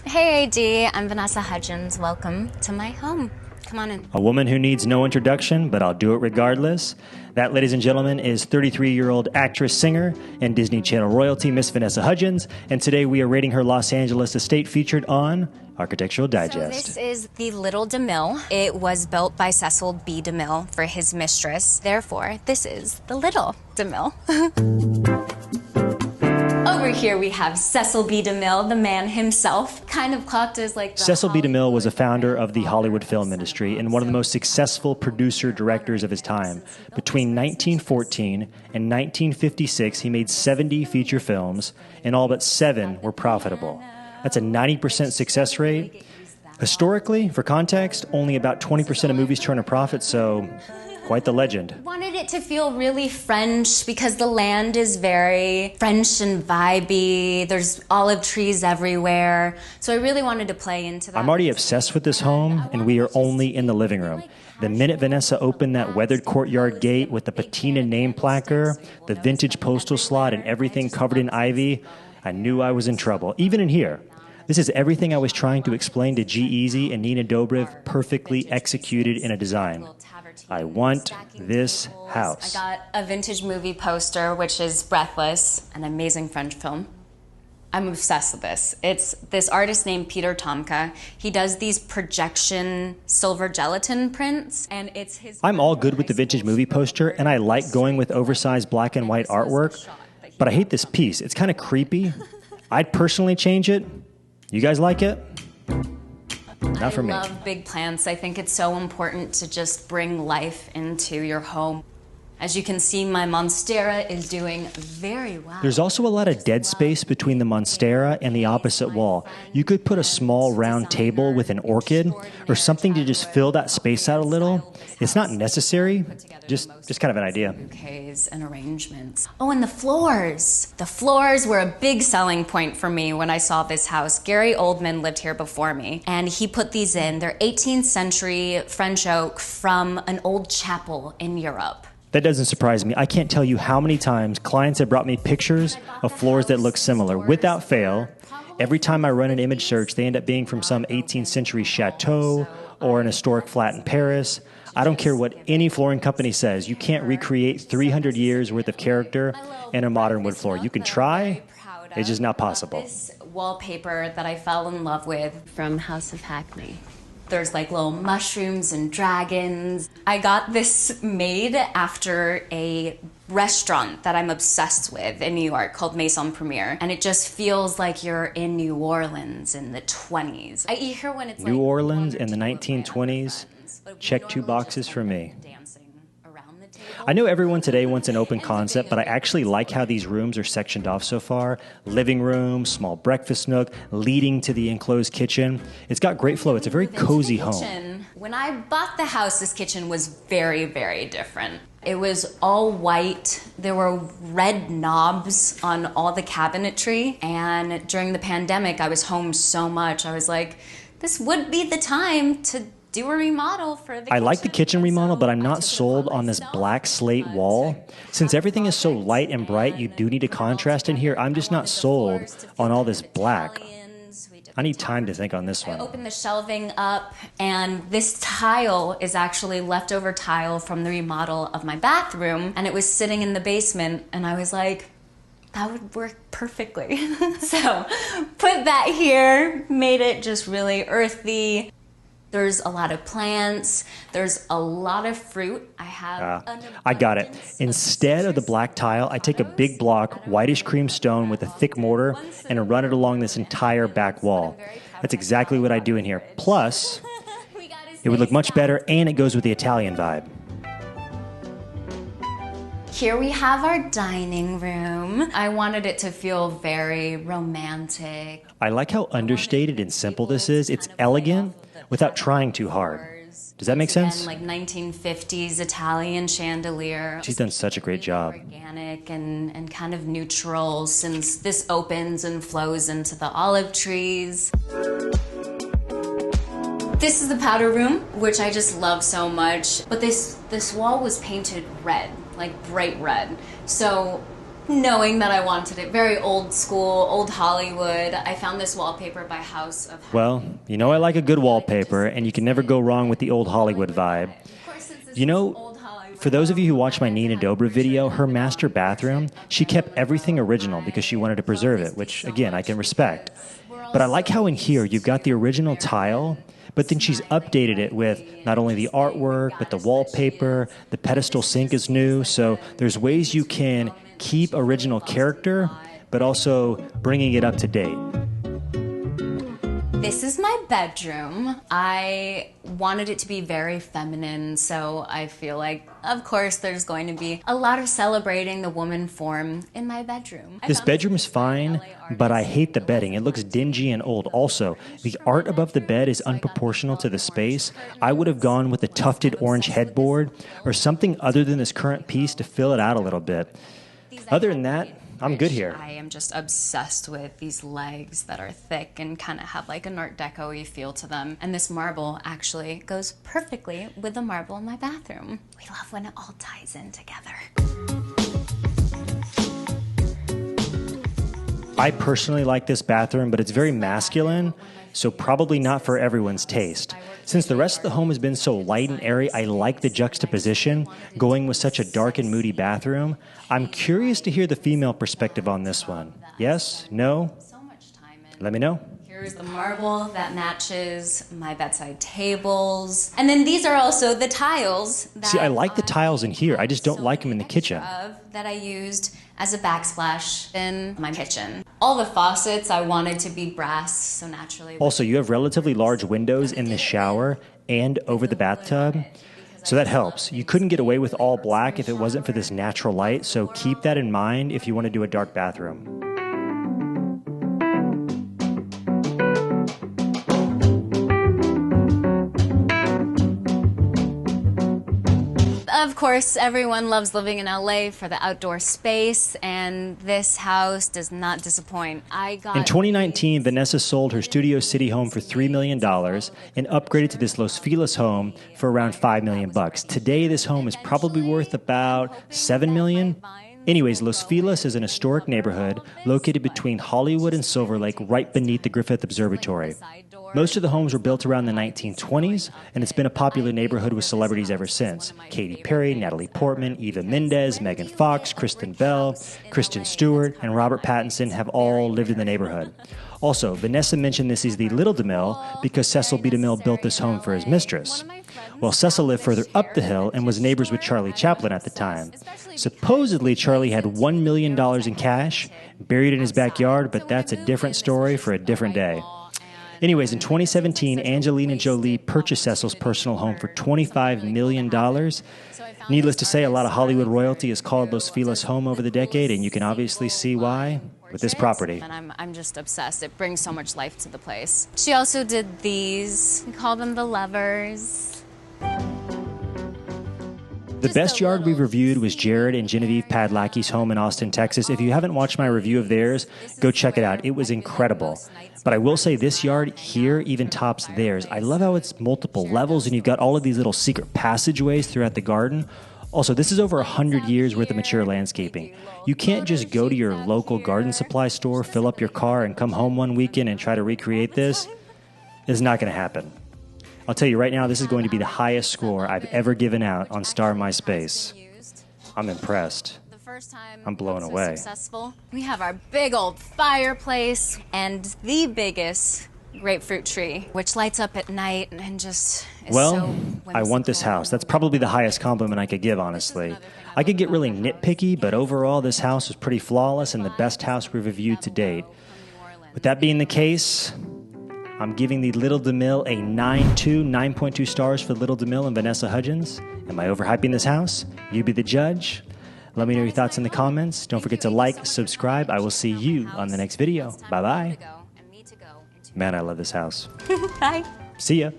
Hey AD, I'm Vanessa Hudgens. Welcome to my home. Come on in. A woman who needs no introduction, but I'll do it regardless. That, ladies and gentlemen, is 33-year-old actress, singer, and Disney Channel royalty, Miss Vanessa Hudgens. And today we are rating her Los Angeles estate featured on Architectural Digest. So this is the Little DeMille. It was built by Cecil B. DeMille for his mistress. Therefore, this is the Little DeMille. Over here we have Cecil B. DeMille, the man himself, kind of clocked as like the Cecil B. DeMille was a founder of the Hollywood film industry and one of the most successful producer-directors of his time. Between 1914 and 1956, he made 70 feature films, and all but 7 were profitable. That's a 90% success rate. Historically, for context, only about 20% of movies turn a profit, so quite the legend. Wanted it to feel really French because the land is very French and vibey. There's olive trees everywhere. So I really wanted to play into that. I'm already obsessed with this home, and we are only in the living room. The minute Vanessa opened that weathered courtyard gate with the patina name placard, the vintage postal slot, and everything covered in ivy, I knew I was in trouble, even in here. This is everything I was trying to explain to G-Eazy and Nina Dobrev, perfectly executed in a design. I want this house. I got a vintage movie poster, which is Breathless, an amazing French film. I'm obsessed with this. It's this artist named Peter Tomka. He does these projection silver gelatin prints, and it's his... I'm all good with the vintage movie poster, and I like going with oversized black and white artwork, but I hate this piece. It's kind of creepy. I'd personally change it. You guys like it? Not for me. I love big plants. I think it's so important to just bring life into your home. As you can see, my monstera is doing very well. There's also a lot of dead space between the monstera and the opposite wall. You could put a small round table with an orchid or something to just fill that space out a little. It's not necessary, just kind of an idea. Bouquets and arrangements. Oh, and the floors. The floors were a big selling point for me when I saw this house. Gary Oldman lived here before me, and he put these in. They're 18th century French oak from an old chapel in Europe. That doesn't surprise me. I can't tell you how many times clients have brought me pictures of floors that look similar. Without fail, every time I run an image search, they end up being from some 18th century chateau or an historic flat in Paris. I don't care what any flooring company says. You can't recreate 300 years worth of character in a modern wood floor. You can try, it's just not possible. This wallpaper that I fell in love with from House of Hackney. There's like little mushrooms and dragons. I got this made after a restaurant that I'm obsessed with in New York called Maison Premiere. And it just feels like you're in New Orleans in the 20s. I eat here when it's New Orleans in the 1920s. Check 2 boxes for me. I know everyone today wants an open concept, but I actually like how these rooms are sectioned off so far. Living room, small breakfast nook, leading to the enclosed kitchen. It's got great flow. It's a very cozy home. When I bought the house, this kitchen was very, very different. It was all white. There were red knobs on all the cabinetry. And during the pandemic, I was home so much. I was like, this would be the time to do a remodel for the kitchen. I like the kitchen remodel, but I'm not sold on this black slate wall. Since everything is so light and bright, you do need a contrast in here. I'm just not sold on all this black. I need time to think on this one. I opened the shelving up, and this tile is actually leftover tile from the remodel of my bathroom, and it was sitting in the basement, and I was like, that would work perfectly. So put that here, made it just really earthy. There's a lot of plants. There's a lot of fruit. I got it. Instead of the black tile, I take a big block, whitish cream stone with a thick mortar and run it along this entire back wall. That's exactly what I do in here. Plus, it would look much better, and it goes with the Italian vibe. Here we have our dining room. I wanted it to feel very romantic. I like how understated and simple this is. It's elegant without trying too hard. Does that make sense? Like 1950s Italian chandelier. She's done such a great job. Organic and kind of neutral, since this opens and flows into the olive trees. This is the powder room, which I just love so much. But this wall was painted red, like bright red. So knowing that I wanted it. Very old school, old Hollywood. I found this wallpaper by House of... Well, you know I like a good wallpaper, and you can never go wrong with the old Hollywood vibe. You know, for those of you who watched my Nina Dobra video, her master bathroom, she kept everything original because she wanted to preserve it, which, again, I can respect. But I like how in here you've got the original tile, but then she's updated it with not only the artwork, but the wallpaper, the pedestal sink is new, so there's ways you can keep original character, but also bringing it up to date. This is my bedroom. I wanted it to be very feminine, so I feel like, of course, there's going to be a lot of celebrating the woman form in my bedroom. This bedroom is fine, but I hate the bedding. It looks dingy and old. Also, the art above the bed is unproportional to the space. I would have gone with a tufted orange headboard or something other than this current piece to fill it out a little bit. Other than that, I'm good here. I am just obsessed with these legs that are thick and kind of have like an Art Deco-y feel to them. And this marble actually goes perfectly with the marble in my bathroom. We love when it all ties in together. I personally like this bathroom, but it's very masculine, so probably not for everyone's taste. Since the rest of the home has been so light and airy, I like the juxtaposition, going with such a dark and moody bathroom. I'm curious to hear the female perspective on this one. Yes? No? Let me know. Here's the marble that matches my bedside tables. And then these are also the tiles. See, I like the tiles in here. I just don't like them in the kitchen. That I used as a backsplash in my kitchen. All the faucets I wanted to be brass, so naturally... Also, you have relatively large windows in the shower and over the bathtub, so that helps. You couldn't get away with all black if it wasn't for this natural light, so keep that in mind if you want to do a dark bathroom. Of course, everyone loves living in LA for the outdoor space, and this house does not disappoint. In 2019, Vanessa sold her Studio City home for $3 million and upgraded to this Los Feliz home for around $5 million. Today, this home is probably worth about $7 million. Anyways, Los Feliz is an historic neighborhood located between Hollywood and Silver Lake, right beneath the Griffith Observatory. Most of the homes were built around the 1920s, and it's been a popular neighborhood with celebrities ever since. Katy Perry, Natalie Portman, Eva Mendes, Megan Fox, Kristen Bell, Kristen Stewart, and Robert Pattinson have all lived in the neighborhood. Also, Vanessa mentioned this is the Little DeMille because Cecil B. DeMille built this home for his mistress. Well, Cecil lived further up the hill and was neighbors with Charlie Chaplin at the time. Supposedly, Charlie had $1 million in cash buried in his backyard, but that's a different story for a different day. Anyways, in 2017, Angelina Jolie purchased Cecil's personal home for $25 million. Needless to say, a lot of Hollywood royalty has called Los Feliz home over the decade, and you can obviously see why with this property. And I'm just obsessed. It brings so much life to the place. She also did these. We call them the lovers. The best yard we reviewed was Jared and Genevieve Padlacky's home in Austin, Texas. If you haven't watched my review of theirs, go check it out. It was incredible. But I will say this yard here even tops theirs. I love how it's multiple levels and you've got all of these little secret passageways throughout the garden. Also, this is over 100 years worth of mature landscaping. You can't just go to your local garden supply store, fill up your car, and come home one weekend and try to recreate this. It's not going to happen. I'll tell you right now, this is going to be the highest score I've ever given out on Star My Space. I'm impressed. I'm blown away. We have our big old fireplace and the biggest grapefruit tree, which lights up at night and just is so I want this house. That's probably the highest compliment I could give, honestly. I could get really nitpicky, but overall, this house was pretty flawless and the best house we've reviewed to date. With that being the case, I'm giving the Little DeMille a 9.2 stars for Little DeMille and Vanessa Hudgens. Am I overhyping this house? You be the judge. Let me know your thoughts in the comments. Don't forget to like, subscribe. I will see you on the next video. Bye-bye. Man, I love this house. Bye. See ya.